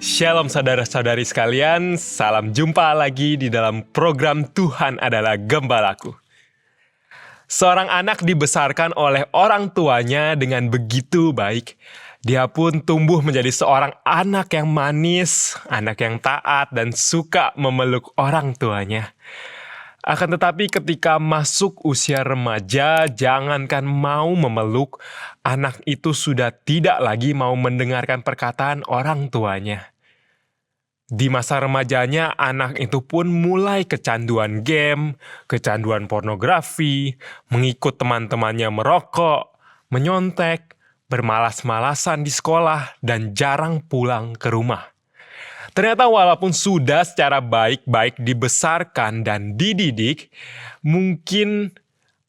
Shalom saudara-saudari sekalian, salam jumpa lagi di dalam program Tuhan Adalah Gembalaku. Seorang anak dibesarkan oleh orang tuanya dengan begitu baik. Dia pun tumbuh menjadi seorang anak yang manis, anak yang taat dan suka memeluk orang tuanya. Akan tetapi ketika masuk usia remaja, jangankan mau memeluk, anak itu sudah tidak lagi mau mendengarkan perkataan orang tuanya. Di masa remajanya, anak itu pun mulai kecanduan game, kecanduan pornografi, mengikut teman-temannya merokok, menyontek, bermalas-malasan di sekolah, dan jarang pulang ke rumah. Ternyata walaupun sudah secara baik-baik dibesarkan dan dididik, mungkin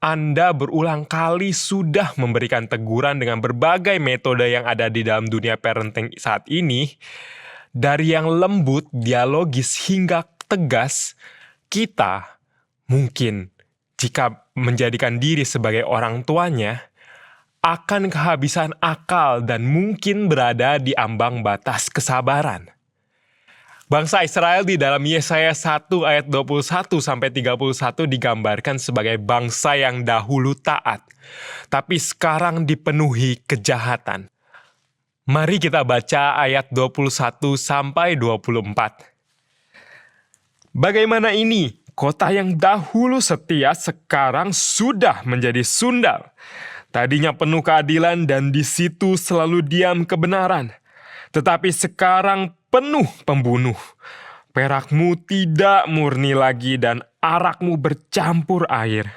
Anda berulang kali sudah memberikan teguran dengan berbagai metode yang ada di dalam dunia parenting saat ini. Dari yang lembut, dialogis, hingga tegas, kita mungkin jika menjadikan diri sebagai orang tuanya, akan kehabisan akal dan mungkin berada di ambang batas kesabaran. Bangsa Israel di dalam Yesaya 1 ayat 21-31 digambarkan sebagai bangsa yang dahulu taat, tapi sekarang dipenuhi kejahatan. Mari kita baca ayat 21-24. Bagaimana ini? Kota yang dahulu setia sekarang sudah menjadi sundal. Tadinya penuh keadilan dan di situ selalu diam kebenaran. Tetapi sekarang penuh pembunuh. Perakmu tidak murni lagi dan arakmu bercampur air.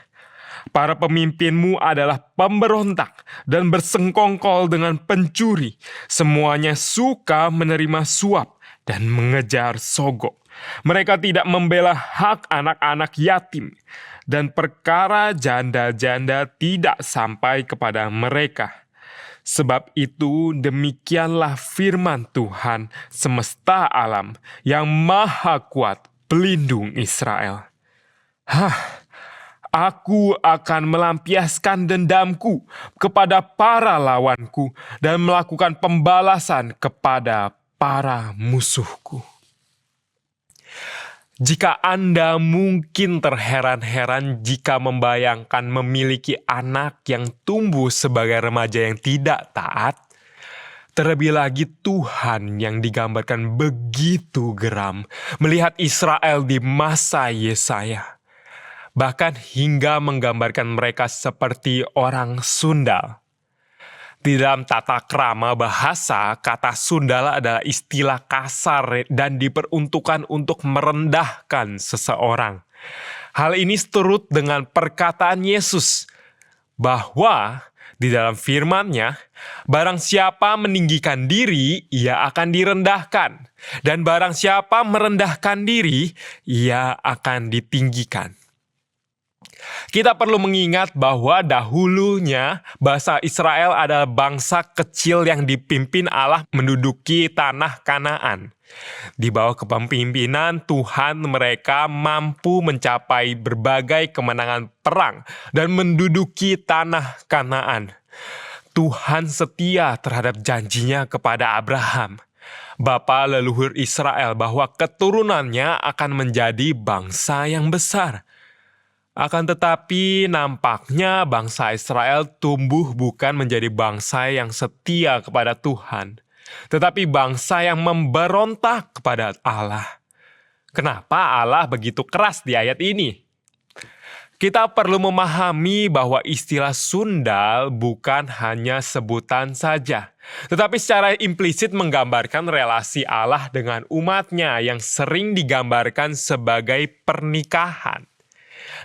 Para pemimpinmu adalah pemberontak dan bersengkongkol dengan pencuri. Semuanya suka menerima suap dan mengejar sogok. Mereka tidak membela hak anak-anak yatim, dan perkara janda-janda tidak sampai kepada mereka. Sebab itu demikianlah firman Tuhan semesta alam yang maha kuat, pelindung Israel. Aku akan melampiaskan dendamku kepada para lawanku dan melakukan pembalasan kepada para musuhku. Jika Anda mungkin terheran-heran jika membayangkan memiliki anak yang tumbuh sebagai remaja yang tidak taat, terlebih lagi Tuhan yang digambarkan begitu geram melihat Israel di masa Yesaya. Bahkan hingga menggambarkan mereka seperti orang sundal. Di dalam tata krama bahasa, kata sundal adalah istilah kasar dan diperuntukkan untuk merendahkan seseorang. Hal ini seturut dengan perkataan Yesus, bahwa di dalam firman-Nya, barang siapa meninggikan diri, ia akan direndahkan. Dan barang siapa merendahkan diri, ia akan ditinggikan. Kita perlu mengingat bahwa dahulunya bangsa Israel adalah bangsa kecil yang dipimpin Allah menduduki tanah Kanaan. Di bawah kepemimpinan Tuhan, mereka mampu mencapai berbagai kemenangan perang dan menduduki tanah Kanaan. Tuhan setia terhadap janjinya kepada Abraham, bapa leluhur Israel, bahwa keturunannya akan menjadi bangsa yang besar. Akan tetapi nampaknya bangsa Israel tumbuh bukan menjadi bangsa yang setia kepada Tuhan, tetapi bangsa yang memberontak kepada Allah. Kenapa Allah begitu keras di ayat ini? Kita perlu memahami bahwa istilah sundal bukan hanya sebutan saja, tetapi secara implisit menggambarkan relasi Allah dengan umatnya yang sering digambarkan sebagai pernikahan.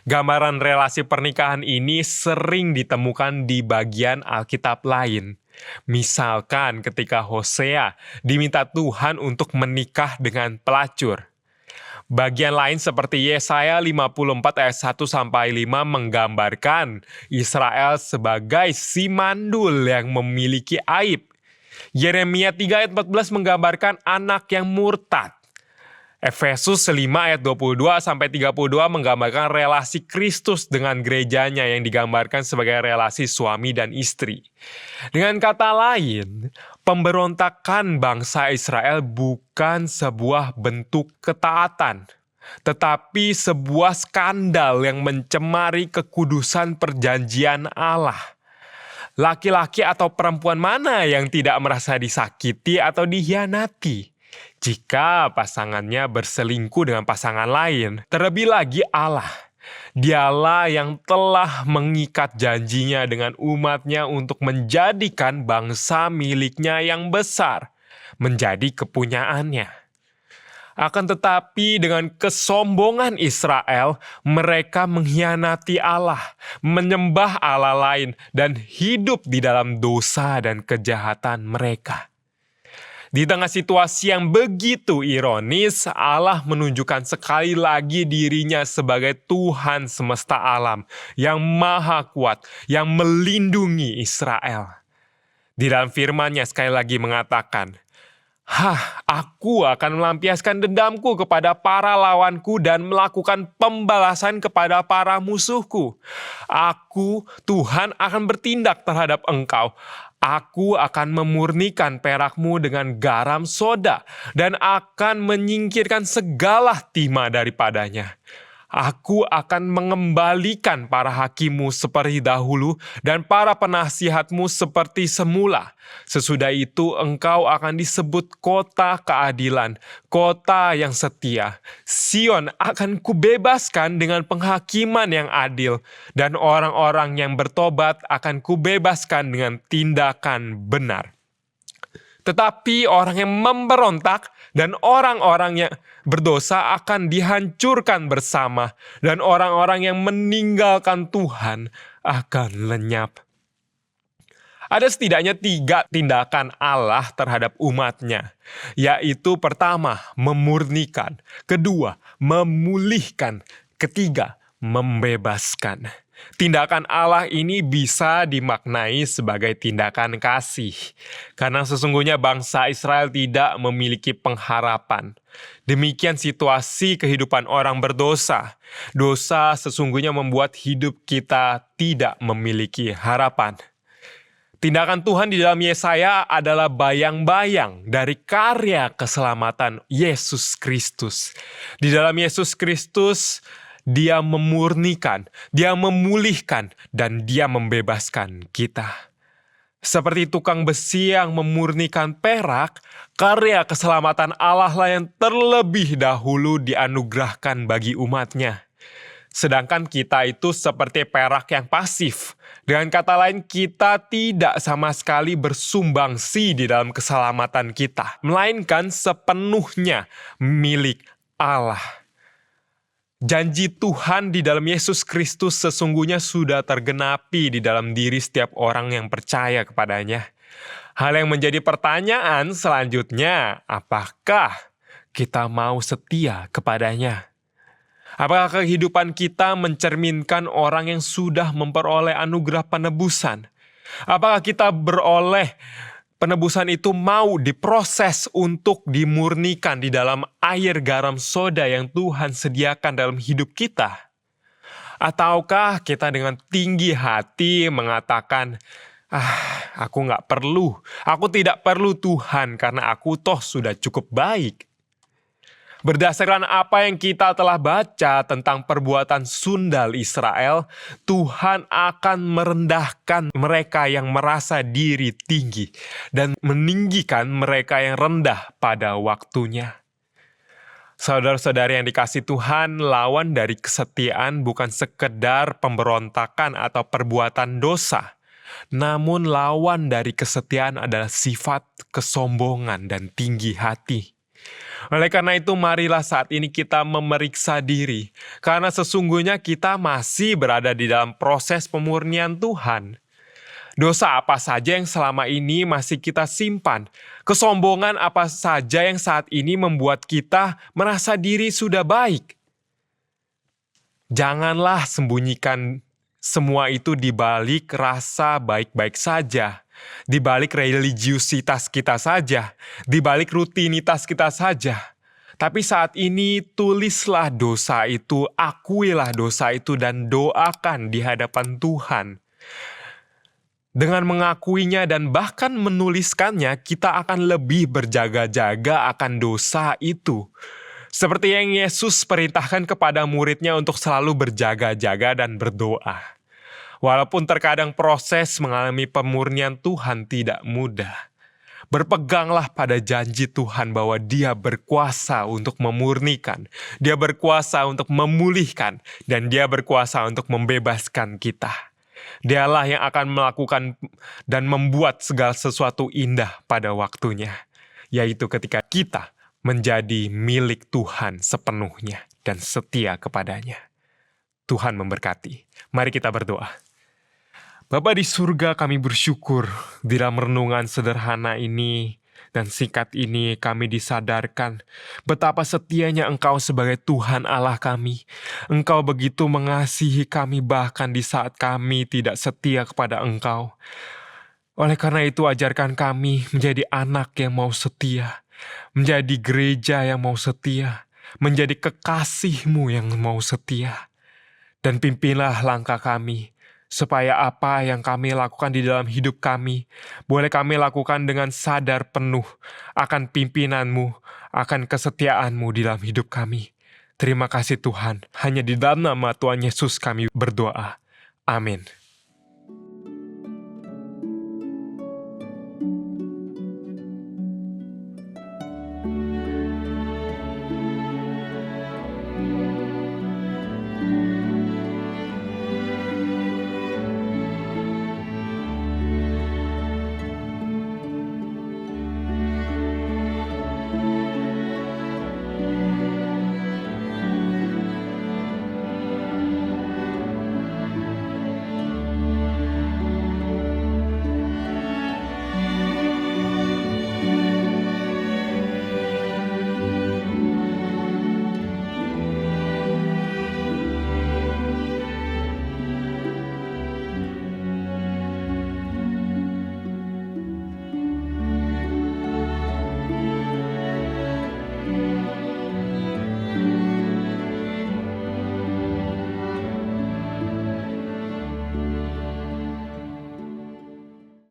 Gambaran relasi pernikahan ini sering ditemukan di bagian Alkitab lain. Misalkan ketika Hosea diminta Tuhan untuk menikah dengan pelacur. Bagian lain seperti Yesaya 54 ayat 1-5 menggambarkan Israel sebagai si mandul yang memiliki aib. Yeremia 3 ayat 14 menggambarkan anak yang murtad. Efesus 5 ayat 22-32 menggambarkan relasi Kristus dengan gerejanya yang digambarkan sebagai relasi suami dan istri. Dengan kata lain, Pemberontakan bangsa Israel bukan sebuah bentuk ketaatan, tetapi sebuah skandal yang mencemari kekudusan perjanjian Allah. Laki-laki atau perempuan mana yang tidak merasa disakiti atau dikhianati jika pasangannya berselingkuh dengan pasangan lain? Terlebih lagi Allah. Dialah yang telah mengikat janjinya dengan umatnya untuk menjadikan bangsa miliknya yang besar menjadi kepunyaannya. Akan tetapi dengan kesombongan Israel, mereka mengkhianati Allah, menyembah Allah lain, dan hidup di dalam dosa dan kejahatan mereka. Di tengah situasi yang begitu ironis, Allah menunjukkan sekali lagi dirinya sebagai Tuhan semesta alam yang maha kuat, yang melindungi Israel. Di dalam firman-Nya sekali lagi mengatakan, aku akan melampiaskan dendamku kepada para lawanku dan melakukan pembalasan kepada para musuhku. Aku, Tuhan, akan bertindak terhadap engkau. Aku akan memurnikan perakmu dengan garam soda dan akan menyingkirkan segala timah daripadanya. Aku akan mengembalikan para hakimmu seperti dahulu dan para penasihatmu seperti semula. Sesudah itu engkau akan disebut kota keadilan, kota yang setia. Sion akan kubebaskan dengan penghakiman yang adil, dan orang-orang yang bertobat akan kubebaskan dengan tindakan benar. Tetapi orang yang memberontak dan orang-orang yang berdosa akan dihancurkan bersama, dan orang-orang yang meninggalkan Tuhan akan lenyap. Ada setidaknya 3 tindakan Allah terhadap umatnya, yaitu pertama, memurnikan, kedua, memulihkan, ketiga, membebaskan. Tindakan Allah ini bisa dimaknai sebagai tindakan kasih, karena sesungguhnya bangsa Israel tidak memiliki pengharapan. Demikian situasi kehidupan orang berdosa. Dosa sesungguhnya membuat hidup kita tidak memiliki harapan. Tindakan Tuhan di dalam Yesaya adalah bayang-bayang dari karya keselamatan Yesus Kristus. Di dalam Yesus Kristus, Dia memurnikan, Dia memulihkan, dan Dia membebaskan kita. Seperti tukang besi yang memurnikan perak, karya keselamatan Allah lah yang terlebih dahulu dianugerahkan bagi umatnya. Sedangkan kita itu seperti perak yang pasif. Dengan kata lain, kita tidak sama sekali bersumbangsi di dalam keselamatan kita, melainkan sepenuhnya milik Allah. Janji Tuhan di dalam Yesus Kristus sesungguhnya sudah tergenapi di dalam diri setiap orang yang percaya kepadanya. Hal yang menjadi pertanyaan selanjutnya, apakah kita mau setia kepadanya? Apakah kehidupan kita mencerminkan orang yang sudah memperoleh anugerah penebusan? Apakah kita beroleh penebusan itu mau diproses untuk dimurnikan di dalam air garam soda yang Tuhan sediakan dalam hidup kita? Ataukah kita dengan tinggi hati mengatakan, aku nggak perlu, aku tidak perlu Tuhan karena aku toh sudah cukup baik. Berdasarkan apa yang kita telah baca tentang perbuatan sundal Israel, Tuhan akan merendahkan mereka yang merasa diri tinggi dan meninggikan mereka yang rendah pada waktunya. Saudara-saudari yang dikasihi Tuhan, lawan dari kesetiaan bukan sekedar pemberontakan atau perbuatan dosa, namun lawan dari kesetiaan adalah sifat kesombongan dan tinggi hati. Oleh karena itu, marilah saat ini kita memeriksa diri, karena sesungguhnya kita masih berada di dalam proses pemurnian Tuhan. Dosa apa saja yang selama ini masih kita simpan? Kesombongan apa saja yang saat ini membuat kita merasa diri sudah baik? Janganlah sembunyikan semua itu di balik rasa baik-baik saja, di balik religiusitas kita saja, di balik rutinitas kita saja. Tapi saat ini tulislah dosa itu, akuilah dosa itu, dan doakan di hadapan Tuhan. Dengan mengakuinya dan bahkan menuliskannya, kita akan lebih berjaga-jaga akan dosa itu. Seperti yang Yesus perintahkan kepada muridnya untuk selalu berjaga-jaga dan berdoa. Walaupun terkadang proses mengalami pemurnian Tuhan tidak mudah, berpeganglah pada janji Tuhan bahwa Dia berkuasa untuk memurnikan, Dia berkuasa untuk memulihkan, dan Dia berkuasa untuk membebaskan kita. Dialah yang akan melakukan dan membuat segala sesuatu indah pada waktunya, yaitu ketika kita menjadi milik Tuhan sepenuhnya dan setia kepadanya. Tuhan memberkati. Mari kita berdoa. Bapa di surga, kami bersyukur di dalam renungan sederhana ini dan singkat ini kami disadarkan betapa setianya Engkau sebagai Tuhan Allah kami. Engkau begitu mengasihi kami bahkan di saat kami tidak setia kepada Engkau. Oleh karena itu ajarkan kami menjadi anak yang mau setia, menjadi gereja yang mau setia, menjadi kekasih-Mu yang mau setia. Dan pimpinlah langkah kami, supaya apa yang kami lakukan di dalam hidup kami, boleh kami lakukan dengan sadar penuh akan pimpinan-Mu, akan kesetiaan-Mu di dalam hidup kami. Terima kasih Tuhan, hanya di dalam nama Tuhan Yesus kami berdoa. Amin.